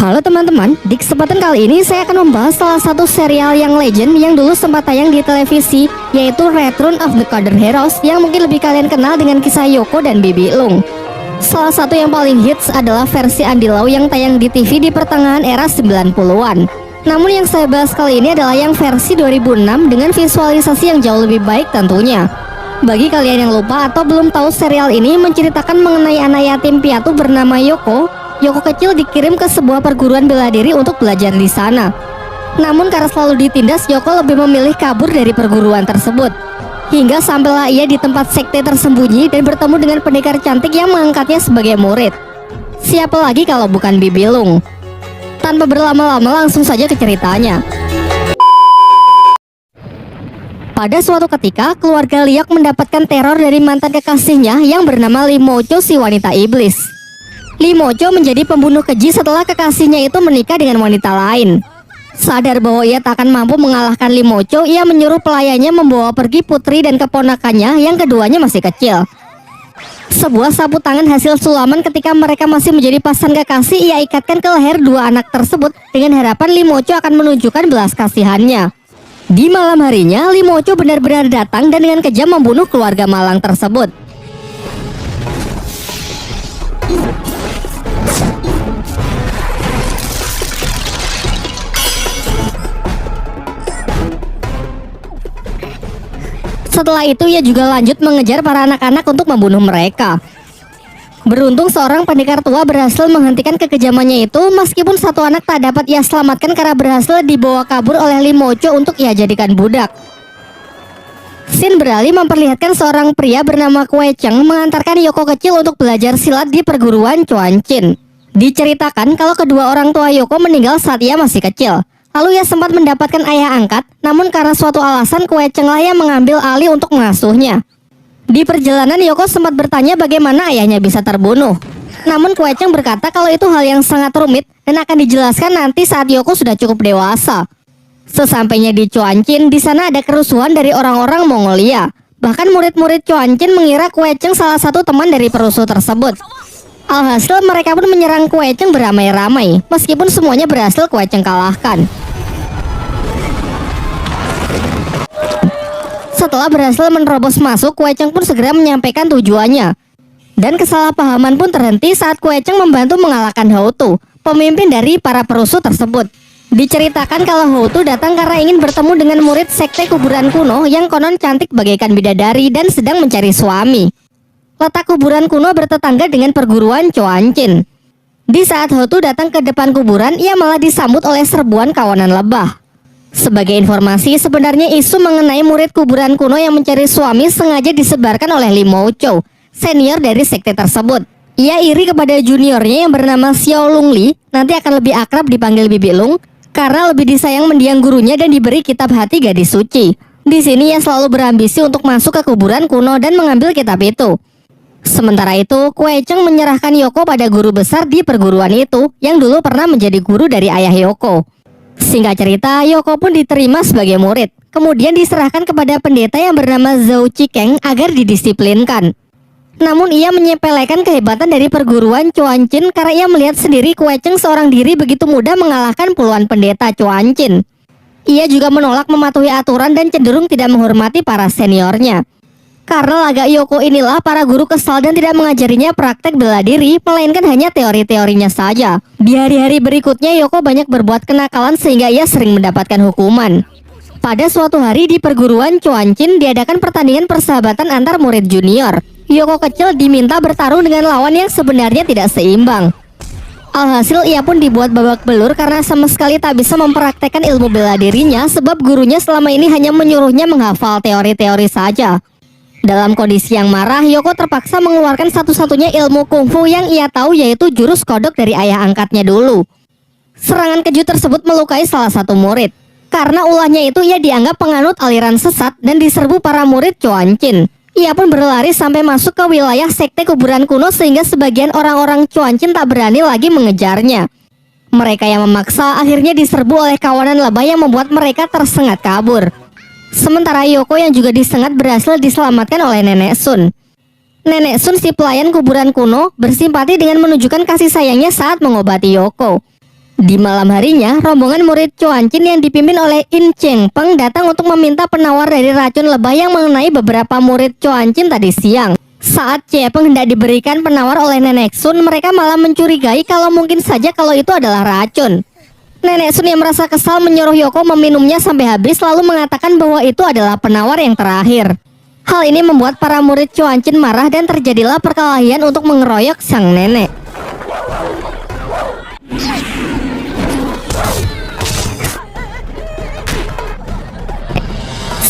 Halo teman-teman, di kesempatan kali ini saya akan membahas salah satu serial yang legend yang dulu sempat tayang di televisi, yaitu Return of the Coded Heroes, yang mungkin lebih kalian kenal dengan kisah Yoko dan Bibi Lung. Salah satu yang paling hits adalah versi Andy Lau yang tayang di TV di pertengahan era 90-an. Namun yang saya bahas kali ini adalah yang versi 2006 dengan visualisasi yang jauh lebih baik tentunya. Bagi kalian yang lupa atau belum tahu, serial ini menceritakan mengenai anak yatim piatu bernama Yoko. Yoko kecil dikirim ke sebuah perguruan bela diri untuk belajar di sana. Namun karena selalu ditindas, Yoko lebih memilih kabur dari perguruan tersebut. Hingga sampailah ia di tempat sekte tersembunyi dan bertemu dengan pendekar cantik yang mengangkatnya sebagai murid. Siapa lagi kalau bukan Bibi Lung? Tanpa berlama-lama langsung saja ke ceritanya. Pada suatu ketika, keluarga Liok mendapatkan teror dari mantan kekasihnya yang bernama Limocho, si wanita iblis. Limocho menjadi pembunuh keji setelah kekasihnya itu menikah dengan wanita lain. Sadar bahwa ia tak akan mampu mengalahkan Limocho, ia menyuruh pelayannya membawa pergi putri dan keponakannya yang keduanya masih kecil. Sebuah sapu tangan hasil sulaman ketika mereka masih menjadi pasangan kekasih ia ikatkan ke leher dua anak tersebut dengan harapan Limocho akan menunjukkan belas kasihannya. Di malam harinya, Limocho benar-benar datang dan dengan kejam membunuh keluarga malang tersebut. Setelah itu ia juga lanjut mengejar para anak-anak untuk membunuh mereka. Beruntung seorang pendekar tua berhasil menghentikan kekejamannya itu, meskipun satu anak tak dapat ia selamatkan karena berhasil dibawa kabur oleh Limocho untuk ia jadikan budak. Scene beralih memperlihatkan seorang pria bernama Kue Cheng mengantarkan Yoko kecil untuk belajar silat di perguruan Chuanchin. Diceritakan kalau kedua orang tua Yoko meninggal saat ia masih kecil. Lalu ia sempat mendapatkan ayah angkat, namun karena suatu alasan Kue Cheng lah yang mengambil alih untuk mengasuhnya. Di perjalanan Yoko sempat bertanya bagaimana ayahnya bisa terbunuh. Namun Kue Cheng berkata kalau itu hal yang sangat rumit dan akan dijelaskan nanti saat Yoko sudah cukup dewasa. Sesampainya di Chuanchin, di sana ada kerusuhan dari orang-orang Mongolia. Bahkan murid-murid Chuanchin mengira Kue Cheng salah satu teman dari perusuh tersebut. Alhasil mereka pun menyerang Kue Cheng beramai-ramai, meskipun semuanya berhasil Kue Cheng kalahkan. Setelah berhasil menerobos masuk, Kue Cheng pun segera menyampaikan tujuannya. Dan kesalahpahaman pun terhenti saat Kue Cheng membantu mengalahkan Houtu, pemimpin dari para perusuh tersebut. Diceritakan kalau Houtu datang karena ingin bertemu dengan murid sekte kuburan kuno yang konon cantik bagaikan bidadari dan sedang mencari suami. Letak kuburan kuno bertetangga dengan perguruan Chuanchin. Di saat Houtu datang ke depan kuburan, ia malah disambut oleh serbuan kawanan lebah. Sebagai informasi, sebenarnya isu mengenai murid kuburan kuno yang mencari suami sengaja disebarkan oleh Limocho, senior dari sekte tersebut. Ia iri kepada juniornya yang bernama Xiao Lung Li, nanti akan lebih akrab dipanggil Bibi Lung, karena lebih disayang mendiang gurunya dan diberi kitab hati gadis suci. Di sini ia selalu berambisi untuk masuk ke kuburan kuno dan mengambil kitab itu. Sementara itu, Kue Cheng menyerahkan Yoko pada guru besar di perguruan itu, yang dulu pernah menjadi guru dari ayah Yoko. Singkat cerita, Yoko pun diterima sebagai murid, kemudian diserahkan kepada pendeta yang bernama Zhou Qikeng agar didisiplinkan. Namun ia menyepelekan kehebatan dari perguruan Chuanchin karena ia melihat sendiri Kue Cheng seorang diri begitu mudah mengalahkan puluhan pendeta Chuanchin. Ia juga menolak mematuhi aturan dan cenderung tidak menghormati para seniornya. Karena laga Yoko inilah, para guru kesal dan tidak mengajarinya praktek bela diri, melainkan hanya teori-teorinya saja. Di hari-hari berikutnya Yoko banyak berbuat kenakalan sehingga ia sering mendapatkan hukuman. Pada suatu hari di perguruan Chuanchin diadakan pertandingan persahabatan antar murid junior. Yoko kecil diminta bertarung dengan lawan yang sebenarnya tidak seimbang. Alhasil ia pun dibuat babak belur karena sama sekali tak bisa mempraktekkan ilmu bela dirinya, sebab gurunya selama ini hanya menyuruhnya menghafal teori-teori saja. Dalam kondisi yang marah, Yoko terpaksa mengeluarkan satu-satunya ilmu kungfu yang ia tahu, yaitu jurus kodok dari ayah angkatnya dulu. Serangan keju tersebut melukai salah satu murid. Karena ulahnya itu ia dianggap penganut aliran sesat dan diserbu para murid Chuanchin. Ia pun berlari sampai masuk ke wilayah sekte kuburan kuno sehingga sebagian orang-orang Chuanchin tak berani lagi mengejarnya. Mereka yang memaksa akhirnya diserbu oleh kawanan lebah yang membuat mereka tersengat kabur. Sementara Yoko yang juga disengat berhasil diselamatkan oleh Nenek Sun. Nenek Sun, si pelayan kuburan kuno, bersimpati dengan menunjukkan kasih sayangnya saat mengobati Yoko. Di malam harinya, rombongan murid Chuancin yang dipimpin oleh In Cheng Peng datang untuk meminta penawar dari racun lebah yang mengenai beberapa murid Chuancin tadi siang. Saat Cie Peng hendak diberikan penawar oleh Nenek Sun, mereka malah mencurigai kalau mungkin saja kalau itu adalah racun. Nenek Sun yang merasa kesal menyuruh Yoko meminumnya sampai habis lalu mengatakan bahwa itu adalah penawar yang terakhir. Hal ini membuat para murid Chuancin marah dan terjadilah perkelahian untuk mengeroyok sang nenek.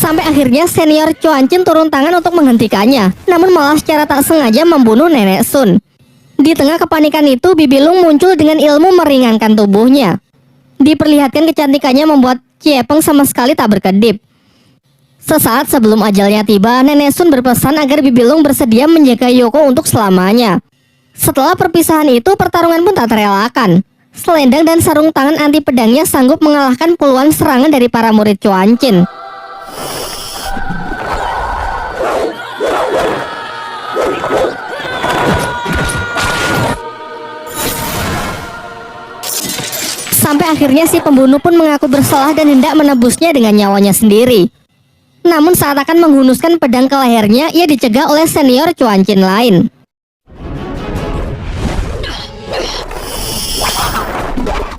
Sampai akhirnya senior Chuancin turun tangan untuk menghentikannya, namun malah secara tak sengaja membunuh Nenek Sun. Di tengah kepanikan itu, Bibi Lung muncul dengan ilmu meringankan tubuhnya. Diperlihatkan kecantikannya membuat Cie Peng sama sekali tak berkedip. Sesaat sebelum ajalnya tiba, Nenek Sun berpesan agar Bibi Lung bersedia menjaga Yoko untuk selamanya. Setelah perpisahan itu, pertarungan pun tak terelakkan. Selendang dan sarung tangan anti pedangnya sanggup mengalahkan puluhan serangan dari para murid Chuancin. Sampai akhirnya si pembunuh pun mengaku bersalah dan hendak menebusnya dengan nyawanya sendiri. Namun saat akan menghunuskan pedang ke lehernya, ia dicegah oleh senior Chuancin lain.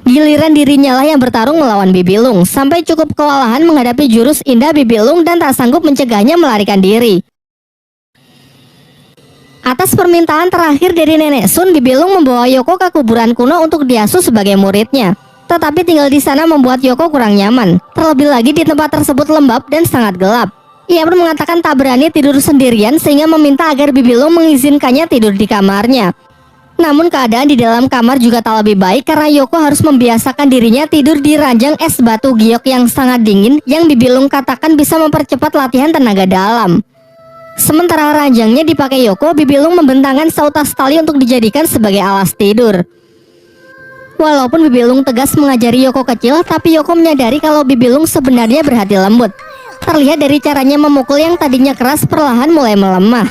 Giliran dirinya lah yang bertarung melawan Bibi Lung, sampai cukup kewalahan menghadapi jurus indah Bibi Lung dan tak sanggup mencegahnya melarikan diri. Atas permintaan terakhir dari Nenek Sun, Bibi Lung membawa Yoko ke kuburan kuno untuk diasuh sebagai muridnya. Tetapi tinggal di sana membuat Yoko kurang nyaman. Terlebih lagi di tempat tersebut lembab dan sangat gelap. Ia pun mengatakan tak berani tidur sendirian sehingga meminta agar Bibi Lung mengizinkannya tidur di kamarnya. Namun keadaan di dalam kamar juga tak lebih baik karena Yoko harus membiasakan dirinya tidur di ranjang es batu giok yang sangat dingin yang Bibi Lung katakan bisa mempercepat latihan tenaga dalam. Sementara ranjangnya dipakai Yoko, Bibi Lung membentangkan seutas tali untuk dijadikan sebagai alas tidur. Walaupun Bibi Lung tegas mengajari Yoko kecil, tapi Yoko menyadari kalau Bibi Lung sebenarnya berhati lembut. Terlihat dari caranya memukul yang tadinya keras perlahan mulai melemah.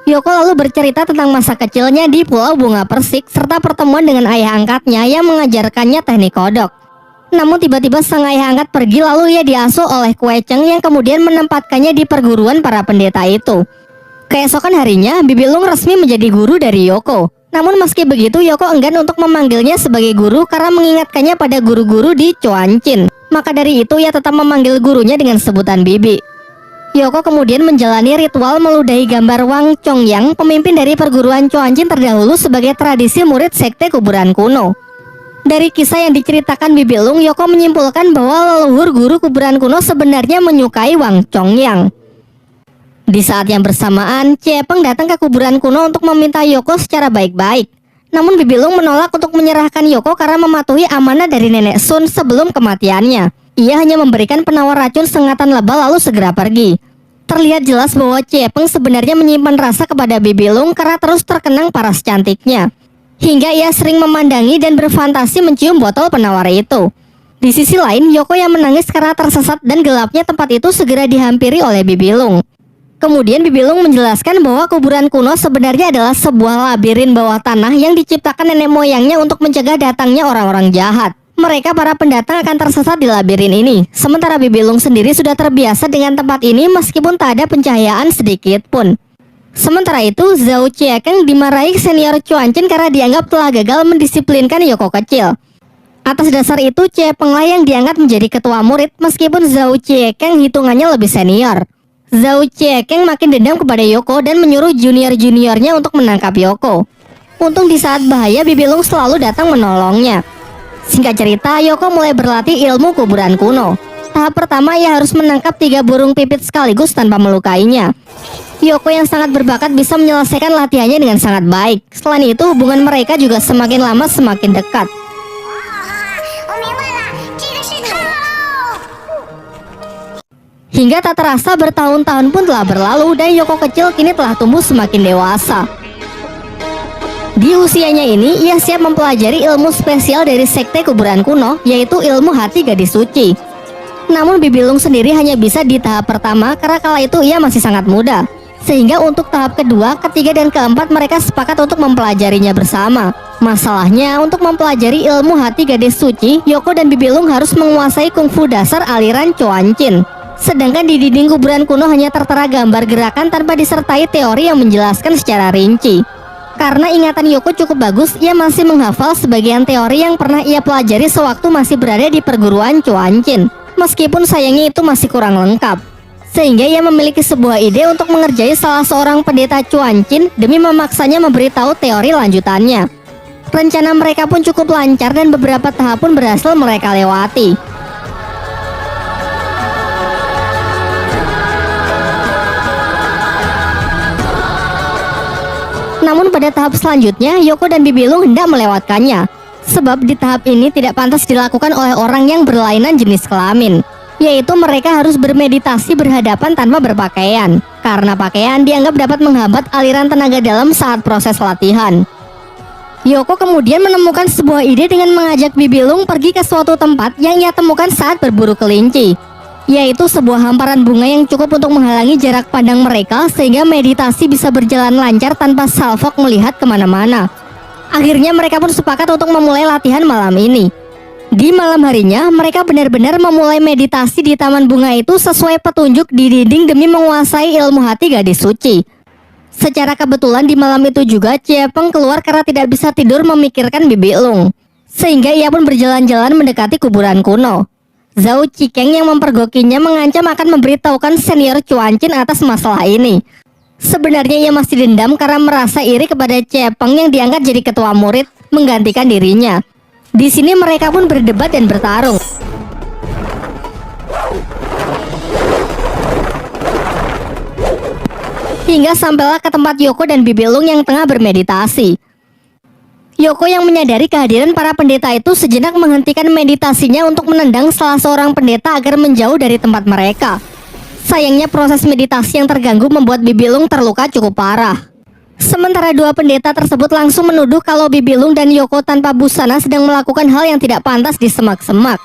Yoko lalu bercerita tentang masa kecilnya di Pulau Bunga Persik serta pertemuan dengan ayah angkatnya yang mengajarkannya teknik kodok. Namun tiba-tiba sang ayah angkat pergi lalu ia diasuh oleh Kue Cheng yang kemudian menempatkannya di perguruan para pendeta itu. Keesokan harinya, Bibi Lung resmi menjadi guru dari Yoko. Namun meski begitu, Yoko enggan untuk memanggilnya sebagai guru karena mengingatkannya pada guru-guru di Chuancin. Maka dari itu ia tetap memanggil gurunya dengan sebutan Bibi. Yoko kemudian menjalani ritual meludahi gambar Wang Chongyang, pemimpin dari perguruan Chuancin terdahulu sebagai tradisi murid sekte kuburan kuno. Dari kisah yang diceritakan Bibi Lung, Yoko menyimpulkan bahwa leluhur guru kuburan kuno sebenarnya menyukai Wang Chongyang. Di saat yang bersamaan, Cie Peng datang ke kuburan kuno untuk meminta Yoko secara baik-baik. Namun Bibi Lung menolak untuk menyerahkan Yoko karena mematuhi amanah dari Nenek Sun sebelum kematiannya. Ia hanya memberikan penawar racun sengatan lebah lalu segera pergi. Terlihat jelas bahwa Cie Peng sebenarnya menyimpan rasa kepada Bibi Lung karena terus terkenang paras cantiknya. Hingga ia sering memandangi dan berfantasi mencium botol penawar itu. Di sisi lain, Yoko yang menangis karena tersesat dan gelapnya tempat itu segera dihampiri oleh Bibi Lung. Kemudian Bibi Lung menjelaskan bahwa kuburan kuno sebenarnya adalah sebuah labirin bawah tanah yang diciptakan nenek moyangnya untuk mencegah datangnya orang-orang jahat. Mereka para pendatang akan tersesat di labirin ini. Sementara Bibi Lung sendiri sudah terbiasa dengan tempat ini meskipun tak ada pencahayaan sedikit pun. Sementara itu, Zhao Qiekeng dimarahi senior Chuancin karena dianggap telah gagal mendisiplinkan Yoko kecil. Atas dasar itu, Cie Peng lah yang diangkat menjadi ketua murid meskipun Zhao Qiekeng hitungannya lebih senior. Zhao Qiekeng makin dendam kepada Yoko dan menyuruh junior-juniornya untuk menangkap Yoko. Untung di saat bahaya Bibi Lung selalu datang menolongnya. Singkat cerita, Yoko mulai berlatih ilmu kuburan kuno. Tahap pertama ia harus menangkap 3 burung pipit sekaligus tanpa melukainya. Yoko yang sangat berbakat bisa menyelesaikan latihannya dengan sangat baik. Selain itu, hubungan mereka juga semakin lama semakin dekat. Hingga tak terasa bertahun-tahun pun telah berlalu dan Yoko kecil kini telah tumbuh semakin dewasa. Di usianya ini, ia siap mempelajari ilmu spesial dari sekte kuburan kuno, yaitu ilmu hati gadis suci. Namun Bibi Lung sendiri hanya bisa di tahap pertama karena kala itu ia masih sangat muda. Sehingga untuk tahap kedua, ketiga, dan keempat mereka sepakat untuk mempelajarinya bersama. Masalahnya, untuk mempelajari ilmu hati gadis suci, Yoko dan Bibilung harus menguasai kungfu dasar aliran Chuanchin. Sedangkan di dinding kuburan kuno hanya tertera gambar gerakan tanpa disertai teori yang menjelaskan secara rinci. Karena ingatan Yoko cukup bagus, ia masih menghafal sebagian teori yang pernah ia pelajari sewaktu masih berada di perguruan Chuanchin. Meskipun sayangnya itu masih kurang lengkap. Sehingga ia memiliki sebuah ide untuk mengerjai salah seorang pendeta Chuanchin demi memaksanya memberitahu teori lanjutannya. Rencana mereka pun cukup lancar dan beberapa tahap pun berhasil mereka lewati. Namun pada tahap selanjutnya, Yoko dan Bibilung hendak melewatkannya. Sebab di tahap ini tidak pantas dilakukan oleh orang yang berlainan jenis kelamin. Yaitu mereka harus bermeditasi berhadapan tanpa berpakaian. Karena pakaian dianggap dapat menghambat aliran tenaga dalam saat proses latihan. Yoko kemudian menemukan sebuah ide dengan mengajak Bibilung pergi ke suatu tempat yang ia temukan saat berburu kelinci, yaitu sebuah hamparan bunga yang cukup untuk menghalangi jarak pandang mereka sehingga meditasi bisa berjalan lancar tanpa Salfok melihat kemana-mana. Akhirnya mereka pun sepakat untuk memulai latihan malam ini. Di malam harinya, mereka benar-benar memulai meditasi di taman bunga itu sesuai petunjuk di dinding demi menguasai ilmu hati gadis suci. Secara kebetulan di malam itu juga Ciepeng keluar karena tidak bisa tidur memikirkan Bibilung. Sehingga ia pun berjalan-jalan mendekati kuburan kuno. Zhao Cikeng yang mempergokinya mengancam akan memberitahukan senior Chuanchin atas masalah ini. Sebenarnya ia masih dendam karena merasa iri kepada Ciepeng yang diangkat jadi ketua murid menggantikan dirinya. Di sini mereka pun berdebat dan bertarung. Hingga sampailah ke tempat Yoko dan Bibilung yang tengah bermeditasi. Yoko yang menyadari kehadiran para pendeta itu sejenak menghentikan meditasinya untuk menendang salah seorang pendeta agar menjauh dari tempat mereka. Sayangnya proses meditasi yang terganggu membuat Bibilung terluka cukup parah. Sementara dua pendeta tersebut langsung menuduh kalau Bibilung dan Yoko tanpa busana sedang melakukan hal yang tidak pantas di semak-semak.